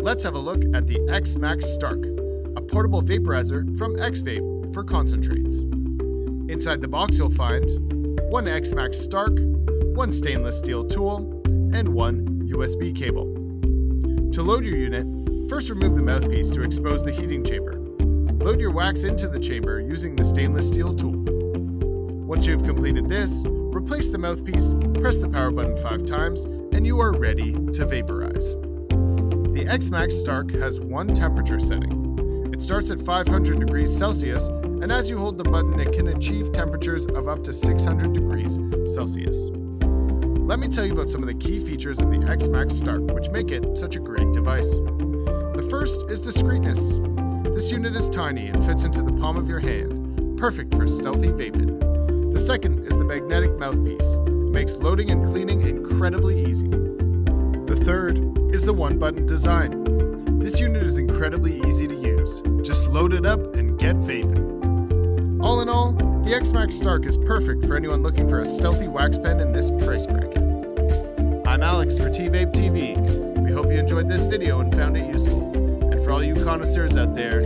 let's have a look at the X-Max Stark, a portable vaporizer from TVape for concentrates. Inside the box you'll find one X-Max Stark, one stainless steel tool, and one USB cable. To load your unit, first remove the mouthpiece to expose the heating chamber. Load your wax into the chamber using the stainless steel tool. Once you've completed this, replace the mouthpiece, press the power button 5 times, and you are ready to vaporize. The X-Max Stark has one temperature setting. It starts at 500 degrees Celsius, and as you hold the button, it can achieve temperatures of up to 600 degrees Celsius. Let me tell you about some of the key features of the X-Max Stark, which make it such a great device. The first is discreetness. This unit is tiny and fits into the palm of your hand, perfect for stealthy vaping. The second is the magnetic mouthpiece. It makes loading and cleaning incredibly easy. The third is the one-button design. This unit is incredibly easy to use. Just load it up and get vaping. All in all, the X-Max Stark is perfect for anyone looking for a stealthy wax pen in this price bracket. I'm Alex for TVape TV. We hope you enjoyed this video and found it useful. And for all you connoisseurs out there,